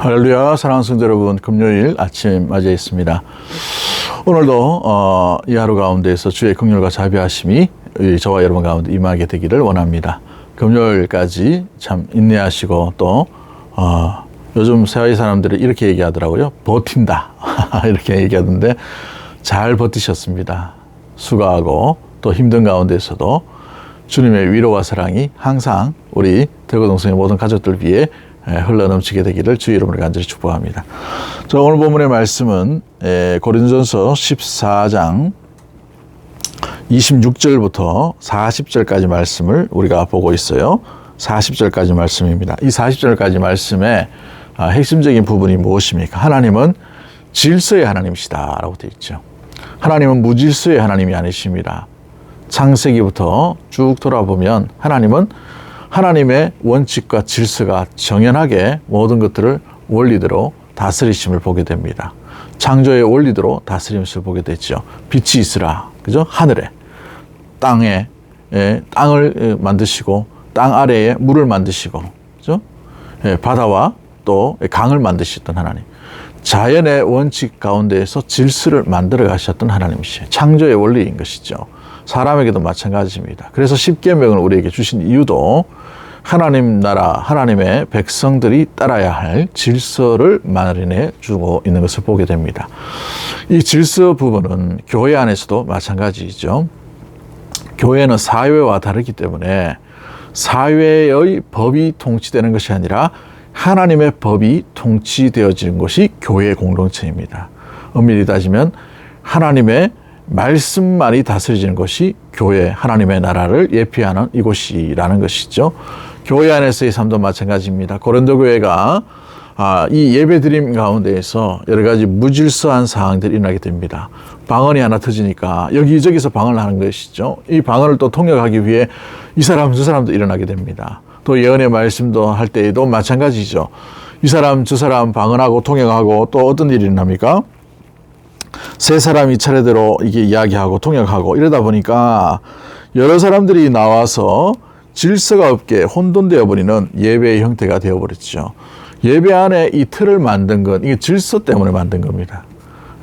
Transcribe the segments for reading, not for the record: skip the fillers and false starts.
할렐루야, 사랑하는 성도 여러분, 금요일 아침 맞이했습니다. 오늘도 이 하루 가운데에서 주의 긍휼과 자비하심이 저와 여러분 가운데 임하게 되기를 원합니다. 금요일까지 참 인내하시고 또 요즘 세상의 사람들이 이렇게 얘기하더라고요. 버틴다 이렇게 얘기하던데 잘 버티셨습니다. 수고하고 또 힘든 가운데서도 주님의 위로와 사랑이 항상 우리 대구동성의 모든 가족들 위해 흘러넘치게 되기를 주의 이름으로 간절히 축복합니다. 자, 오늘 본문의 말씀은 고린도전서 14장 26절부터 40절까지 말씀을 우리가 보고 있어요. 40절까지 말씀입니다. 이 40절까지 말씀의 핵심적인 부분이 무엇입니까? 하나님은 질서의 하나님이시다 라고 되어 있죠. 하나님은 무질서의 하나님이 아니십니다. 창세기부터 쭉 돌아보면 하나님은 하나님의 원칙과 질서가 정연하게 모든 것들을 원리대로 다스리심을 보게 됩니다. 창조의 원리대로 다스림을 보게 되죠. 빛이 있으라, 그죠? 하늘에, 땅에, 땅을 만드시고, 땅 아래에 물을 만드시고, 그죠? 바다와 또 강을 만드셨던 하나님. 자연의 원칙 가운데에서 질서를 만들어 가셨던 하나님이시죠. 창조의 원리인 것이죠. 사람에게도 마찬가지입니다. 그래서 십계명을 우리에게 주신 이유도 하나님 나라, 하나님의 백성들이 따라야 할 질서를 마련해 주고 있는 것을 보게 됩니다. 이 질서 부분은 교회 안에서도 마찬가지죠. 교회는 사회와 다르기 때문에 사회의 법이 통치되는 것이 아니라 하나님의 법이 통치되어지는 것이 교회 공동체입니다. 엄밀히 따지면 하나님의 말씀만이 다스려지는 것이 교회, 하나님의 나라를 예표하는 이곳이라는 것이죠. 교회 안에서의 삶도 마찬가지입니다. 고린도 교회가 이 예배드림 가운데에서 여러 가지 무질서한 상황들이 일어나게 됩니다. 방언이 하나 터지니까 여기저기서 방언을 하는 것이죠. 이 방언을 또 통역하기 위해 이 사람 저 사람도 일어나게 됩니다. 또 예언의 말씀도 할 때에도 마찬가지죠. 이 사람 저 사람 방언하고 통역하고 또 어떤 일이 일어납니까? 세 사람이 차례대로 이게 이야기하고 통역하고 이러다 보니까 여러 사람들이 나와서 질서가 없게 혼돈되어 버리는 예배의 형태가 되어버렸죠. 예배 안에 이 틀을 만든 건 이게 질서 때문에 만든 겁니다.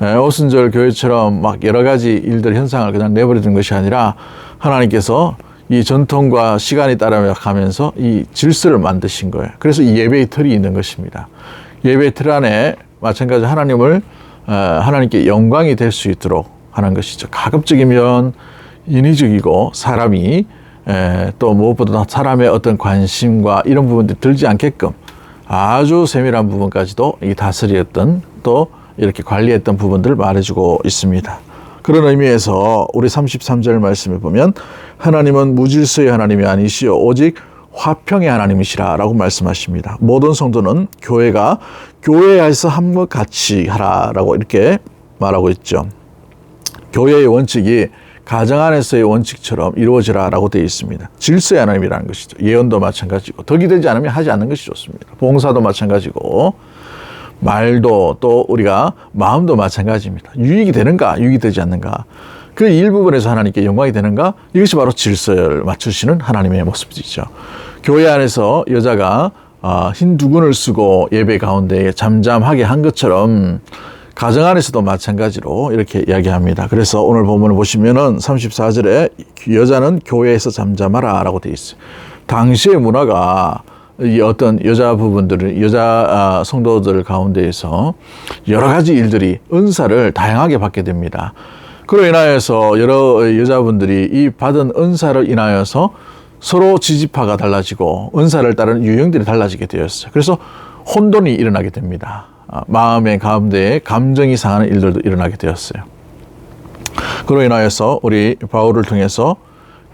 오순절 교회처럼 막 여러 가지 일들 현상을 그냥 내버리는 것이 아니라 하나님께서 이 전통과 시간이 따라가면서 이 질서를 만드신 거예요. 그래서 이 예배의 틀이 있는 것입니다. 예배의 틀 안에 마찬가지 하나님께 영광이 될 수 있도록 하는 것이죠. 가급적이면 인위적이고 사람이 또 무엇보다 사람의 어떤 관심과 이런 부분들이 들지 않게끔 아주 세밀한 부분까지도 이 다스리었던 또 이렇게 관리했던 부분들을 말해주고 있습니다. 그런 의미에서 우리 33절 말씀을 보면 하나님은 무질서의 하나님이 아니시오 오직 화평의 하나님이시라 라고 말씀하십니다. 모든 성도는 교회가 교회에서 한것 같이 하라라고 이렇게 말하고 있죠. 교회의 원칙이 가정 안에서의 원칙처럼 이루어지라 라고 되어 있습니다. 질서의 하나님이라는 것이죠. 예언도 마찬가지고 덕이 되지 않으면 하지 않는 것이 좋습니다. 봉사도 마찬가지고 말도 또 우리가 마음도 마찬가지입니다. 유익이 되는가 유익이 되지 않는가 그 일부분에서 하나님께 영광이 되는가 이것이 바로 질서를 맞추시는 하나님의 모습이죠. 교회 안에서 여자가 흰 두건을 쓰고 예배 가운데 잠잠하게 한 것처럼 가정 안에서도 마찬가지로 이렇게 이야기합니다. 그래서 오늘 본문을 보시면은 34절에 여자는 교회에서 잠잠하라 라고 되어 있어요. 당시의 문화가 이 어떤 여자 성도들 가운데에서 여러 가지 일들이 은사를 다양하게 받게 됩니다. 그로 인하여서 여러 여자분들이 이 받은 은사를 인하여서 서로 지지파가 달라지고 은사를 따르는 유형들이 달라지게 되었어요. 그래서 혼돈이 일어나게 됩니다. 마음의 가운데에 감정이 상하는 일들도 일어나게 되었어요. 그로 인하여서 우리 바울을 통해서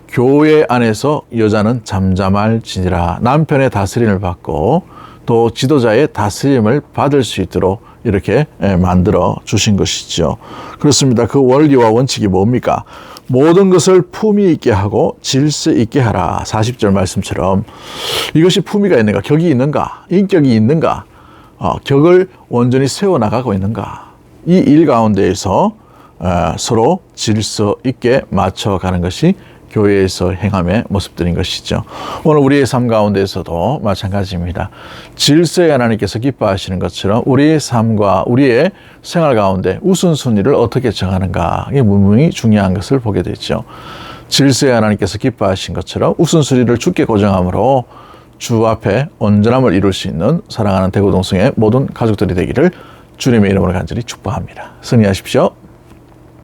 교회 안에서 여자는 잠잠할지니라 남편의 다스림을 받고 또 지도자의 다스림을 받을 수 있도록 이렇게 만들어 주신 것이죠. 그렇습니다. 그 원리와 원칙이 뭡니까? 모든 것을 품위 있게 하고 질서 있게 하라. 40절 말씀처럼 이것이 품위가 있는가? 격이 있는가? 인격이 있는가? 격을 온전히 세워나가고 있는가? 이 일 가운데에서 서로 질서 있게 맞춰가는 것이 교회에서 행함의 모습들인 것이죠. 오늘 우리의 삶 가운데에서도 마찬가지입니다. 질서의 하나님께서 기뻐하시는 것처럼 우리의 삶과 우리의 생활 가운데 우선순위를 어떻게 정하는가, 이게 분명히 중요한 것을 보게 되죠. 질서의 하나님께서 기뻐하신 것처럼 우선순위를 주께 고정함으로 주 앞에 온전함을 이룰 수 있는 사랑하는 대구동성의 모든 가족들이 되기를 주님의 이름으로 간절히 축복합니다. 승리하십시오.